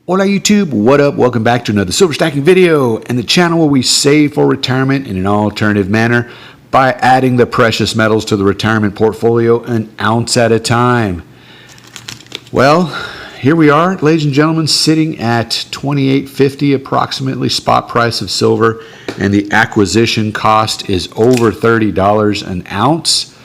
Hola YouTube, what up? Welcome back to another silver stacking video and the channel where we save for retirement in an alternative manner by adding the precious metals to the retirement portfolio an ounce at a time. Well, here we are, ladies and gentlemen, sitting at $28.50 approximately spot price of silver, and the acquisition cost is over $30 an ounce.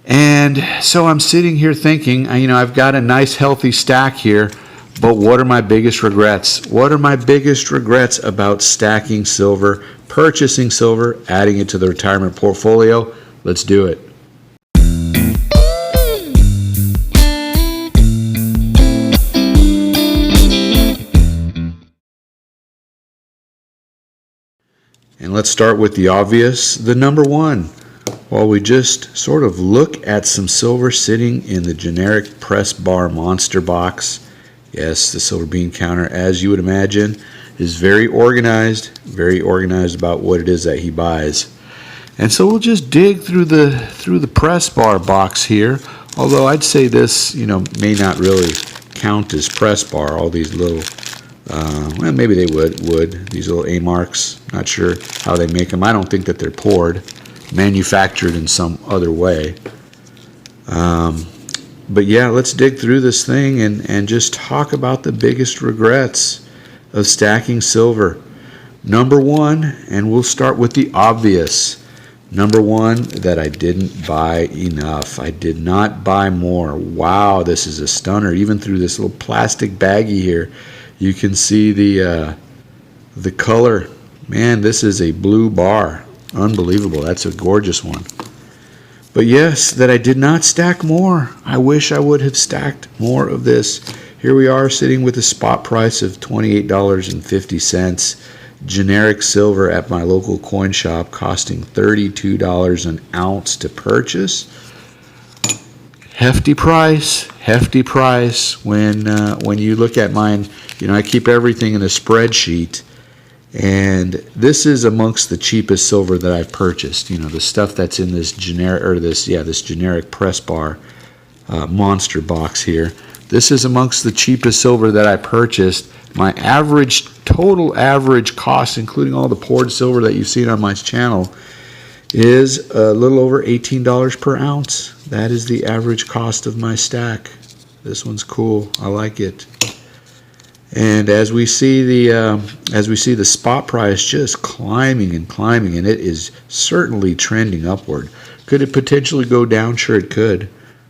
And so I'm sitting here thinking, I've got a nice healthy stack here. But what are my biggest regrets? What are my biggest regrets about stacking silver, purchasing silver, adding it to the retirement portfolio? Let's do it. And let's start with the obvious, the number one. While we just sort of look at some silver sitting in the generic press bar monster box. Yes, the silver bean counter, as you would imagine, is very organized about what it is that he buys. And so we'll just dig through the press bar box here. Although I'd say this, may not really count as press bar. All these little, well, maybe they would. These little A marks. Not sure how they make them. I don't think that they're poured, manufactured in some other way. But yeah, let's dig through this thing and just talk about the biggest regrets of stacking silver. Number one, and we'll start with the obvious. Number one, that I didn't buy enough. I did not buy more. Wow, this is a stunner. Even through this little plastic baggie here, you can see the color. Man, this is a blue bar. Unbelievable. That's a gorgeous one. But yes, that I did not stack more. I wish I would have stacked more of this. Here we are sitting with a spot price of $28.50. Generic silver at my local coin shop costing $32 an ounce to purchase. Hefty price when you look at mine. I keep everything in a spreadsheet. And this is amongst the cheapest silver that I've purchased. The stuff that's in this generic press bar monster box here. This is amongst the cheapest silver that I purchased. My total average cost, including all the poured silver that you've seen on my channel, is a little over $18 per ounce. That is the average cost of my stack. This one's cool. I like it. And as we see the spot price just climbing, and it is certainly trending upward. Could it potentially go down? Sure, it could,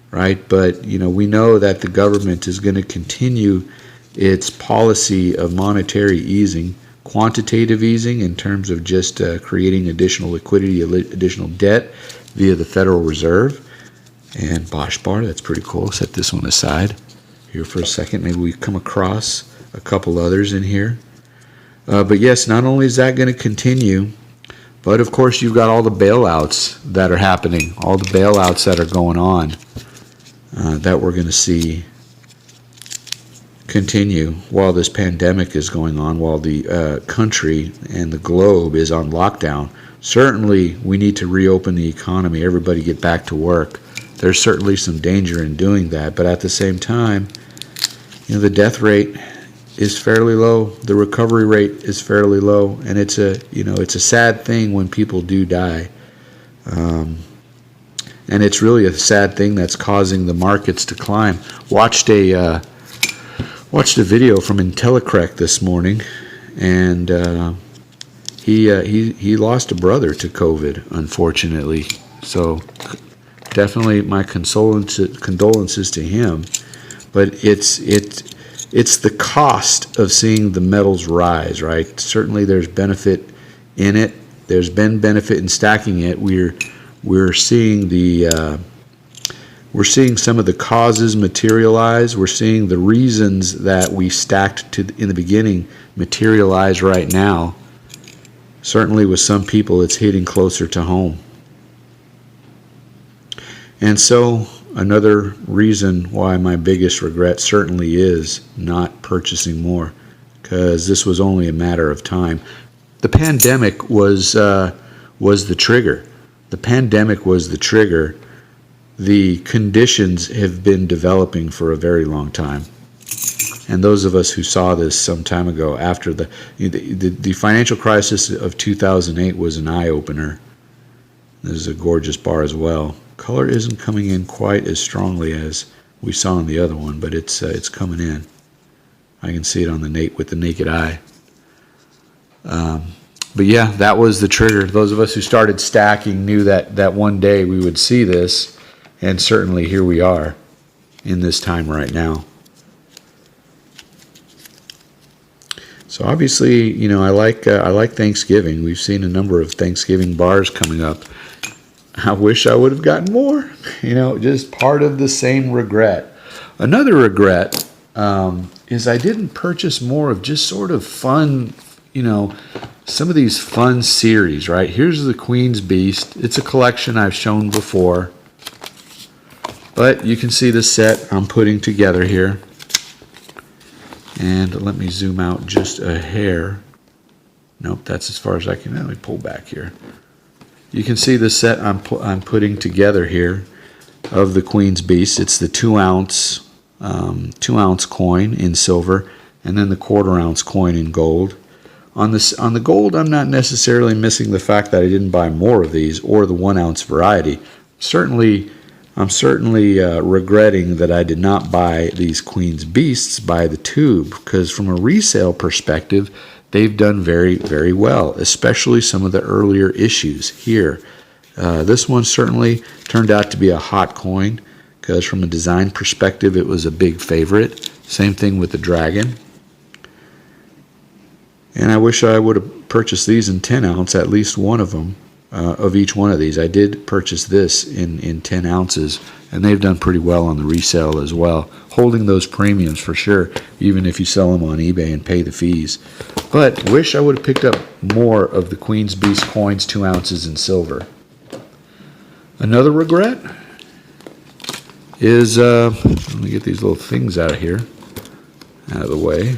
right? But we know that the government is going to continue its policy of monetary easing, quantitative easing in terms of just creating additional liquidity, additional debt via the Federal Reserve. And Bosch bar, that's pretty cool. Set this one aside here for a second. Maybe we come across a couple others in here. But yes, not only is that going to continue, but of course you've got all the bailouts that are happening, all the bailouts that are going on that we're going to see continue while this pandemic is going on, while the country and the globe is on lockdown. Certainly we need to reopen the economy, everybody get back to work. There's certainly some danger in doing that, but at the same time, the death rate is fairly low, the recovery rate is fairly low, and it's a sad thing when people do die, and it's really a sad thing that's causing the markets to climb. Watched a video from Intellicrec this morning, and he lost a brother to COVID, unfortunately. So definitely my condolences to him, but it's the cost of seeing the metals rise, right? Certainly there's benefit in it. There's been benefit in stacking it. We're seeing some of the causes materialize. We're seeing the reasons that we stacked in the beginning materialize right now. Certainly with some people it's hitting closer to home. And so another reason why my biggest regret certainly is not purchasing more, because this was only a matter of time. The pandemic was the trigger. The pandemic was the trigger. The conditions have been developing for a very long time. And those of us who saw this some time ago after the financial crisis of 2008 was an eye-opener. This is a gorgeous bar as well. Color isn't coming in quite as strongly as we saw in the other one, but it's coming in. I can see it on with the naked eye. But yeah, that was the trigger. Those of us who started stacking knew that one day we would see this, and certainly here we are in this time right now. So obviously, you know, I like Thanksgiving. We've seen a number of Thanksgiving bars coming up. I wish I would have gotten more. You know, just part of the same regret. Another regret is I didn't purchase more of just sort of fun, you know, some of these fun series, right? Here's the Queen's Beast. It's a collection I've shown before. But you can see the set I'm putting together here. And let me zoom out just a hair. Nope, that's as far as I can. Let me pull back here. You can see the set I'm putting together here of the Queen's Beast. It's the 2-ounce coin in silver, and then the 1/4-ounce coin in gold. On the gold, I'm not necessarily missing the fact that I didn't buy more of these or the 1-ounce variety. I'm certainly regretting that I did not buy these Queen's Beasts by the tube, because from a resale perspective, they've done very, very well, especially some of the earlier issues here. This one certainly turned out to be a hot coin, because from a design perspective, it was a big favorite. Same thing with the dragon. And I wish I would have purchased these in 10-ounce, at least one of them. Of each one of these. I did purchase this in 10 ounces, and they've done pretty well on the resale as well, holding those premiums for sure, even if you sell them on eBay and pay the fees. But wish I would have picked up more of the Queen's Beast coins, 2 ounces in silver. Another regret is, let me get these little things out of here, out of the way.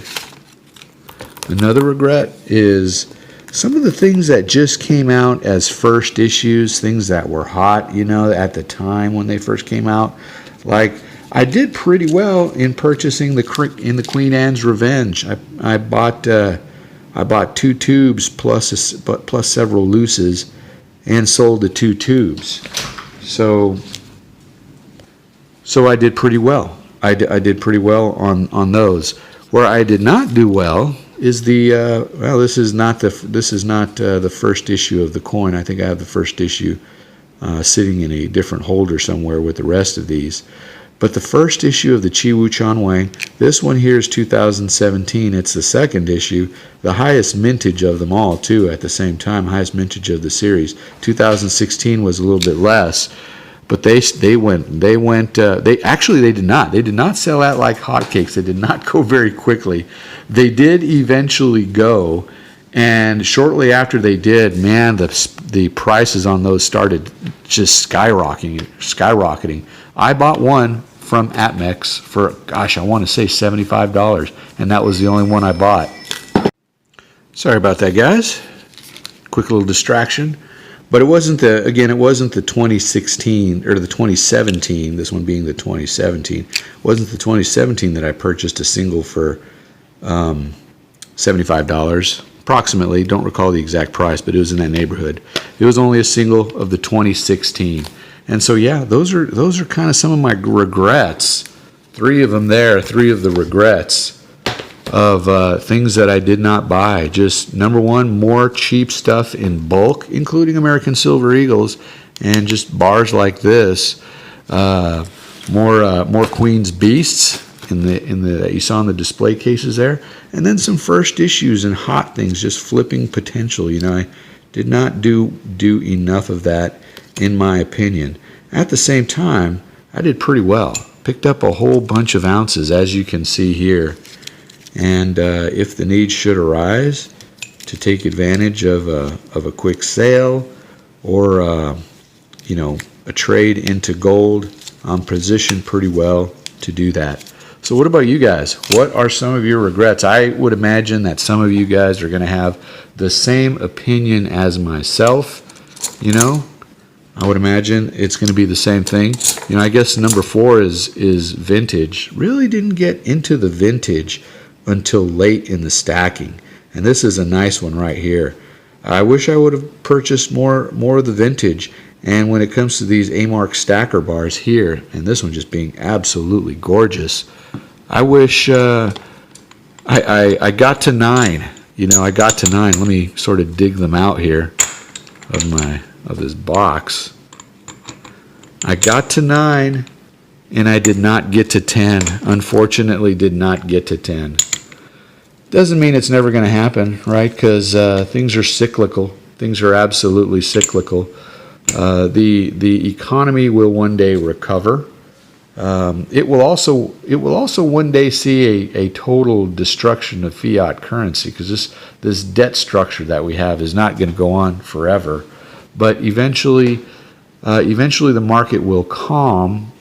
Another regret is some of the things that just came out as first issues, things that were hot, you know, at the time when they first came out. Like, I did pretty well in purchasing the Queen Anne's Revenge. I bought 2 tubes plus several looses, and sold the 2 tubes. So I did pretty well. I did pretty well on those. Where I did not do well is the this is not the first issue of the coin. I think I have the first issue sitting in a different holder somewhere with the rest of these. But the first issue of the Chi Wu Chan Wang, this one here is 2017. It's the second issue, the highest mintage of them all too. At the same time, highest mintage of the series. 2016 was a little bit less. But they did not sell out like hotcakes. They did not go very quickly. They did eventually go, and shortly after they did, man, the prices on those started just skyrocketing. I bought one from Atmex for, gosh, I want to say $75, and that was the only one I bought. Sorry about that, guys. Quick little distraction. But it wasn't the 2016 or the 2017, this one being the 2017. It wasn't the 2017 that I purchased a single for $75 approximately. Don't recall the exact price, but it was in that neighborhood. It was only a single of the 2016. And so yeah, those are kind of some of my regrets. 3 of them there, 3 of the regrets of things that I did not buy. Just number 1, more cheap stuff in bulk, including American Silver Eagles, and just bars like this. More Queen's Beasts in the you saw in the display cases there, and then some first issues and hot things, just flipping potential. You know, I did not do enough of that, in my opinion. At the same time, I did pretty well. Picked up a whole bunch of ounces, as you can see here. And if the need should arise to take advantage of a quick sale or a trade into gold, I'm positioned pretty well to do that. So what about you guys? What are some of your regrets? I would imagine that some of you guys are going to have the same opinion as myself. You know, I would imagine it's going to be the same thing. You know, I guess number 4 is vintage. Really didn't get into the vintage until late in the stacking. And this is a nice one right here. I wish I would have purchased more of the vintage. And when it comes to these A-Mark stacker bars here, and this one just being absolutely gorgeous, I wish I got to 9. You know, I got to 9. Let me sort of dig them out here of this box. I got to 9, and I did not get to 10. Unfortunately, did not get to 10. Doesn't mean it's never going to happen, right? Because things are cyclical. Things are absolutely cyclical. The economy will one day recover. It will also one day see a total destruction of fiat currency, because this debt structure that we have is not going to go on forever. But eventually the market will calm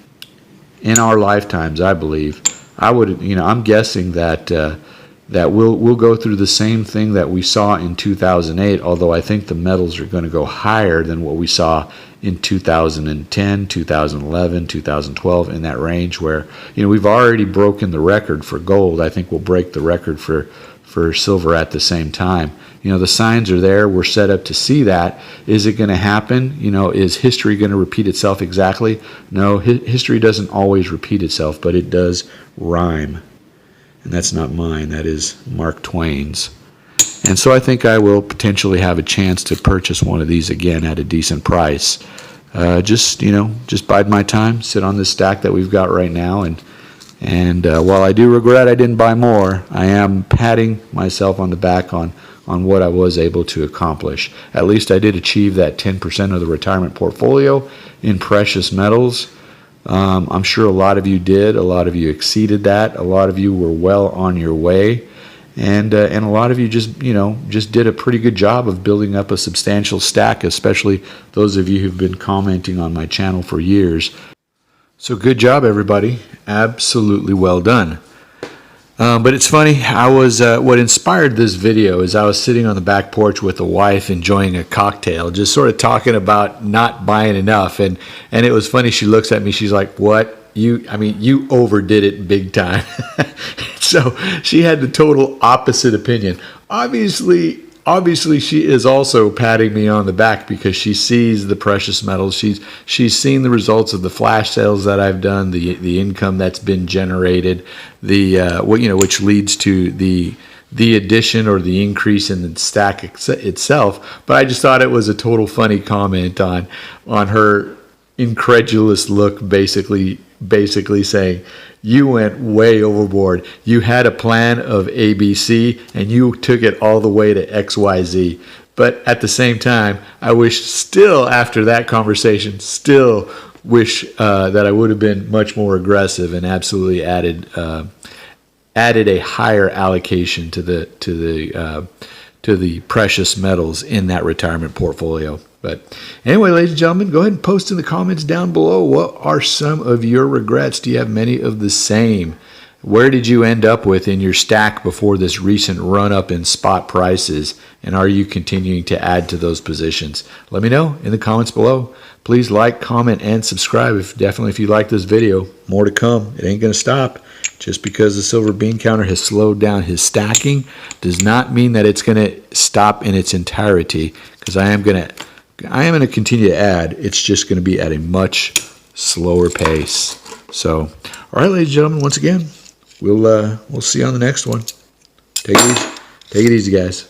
in our lifetimes, I believe. I'm guessing that we'll go through the same thing that we saw in 2008, although I think the metals are going to go higher than what we saw in 2010, 2011, 2012, in that range where, we've already broken the record for gold. I think we'll break the record for silver at the same time. The signs are there. We're set up to see that. Is it going to happen? Is history going to repeat itself exactly? No, history doesn't always repeat itself, but it does rhyme. And that's not mine. That is Mark Twain's. And so I think I will potentially have a chance to purchase one of these again at a decent price. Just bide my time, sit on this stack that we've got right now, and while I do regret I didn't buy more, I am patting myself on the back on what I was able to accomplish. At least I did achieve that 10% of the retirement portfolio in precious metals. I'm sure a lot of you did. A lot of you exceeded that. A lot of you were well on your way. And a lot of you just did a pretty good job of building up a substantial stack, especially those of you who've been commenting on my channel for years. So good job, everybody. Absolutely well done. But it's funny, what inspired this video is I was sitting on the back porch with the wife enjoying a cocktail, just sort of talking about not buying enough. And it was funny, she looks at me, she's like, "What? You overdid it big time." So she had the total opposite opinion. Obviously she is also patting me on the back because she sees the precious metals. She's seen the results of the flash sales that I've done, the income that's been generated, which leads to the addition or the increase in the stack itself. But I just thought it was a total funny comment on her incredulous look, basically saying, "You went way overboard. You had a plan of ABC and you took it all the way to XYZ." But at the same time, I wish still, after that conversation, that I would have been much more aggressive and absolutely added a higher allocation to the precious metals in that retirement portfolio. But anyway, ladies and gentlemen, go ahead and post in the comments down below. What are some of your regrets? Do you have many of the same? Where did you end up with in your stack before this recent run up in spot prices? And are you continuing to add to those positions? Let me know in the comments below. Please like, comment, and subscribe if you like this video. More to come. It ain't going to stop. Just because the silver bean counter has slowed down his stacking does not mean that it's going to stop in its entirety, because I am going to continue to add. It's just going to be at a much slower pace. So, all right, ladies and gentlemen, once again, we'll see you on the next one. Take it easy, guys.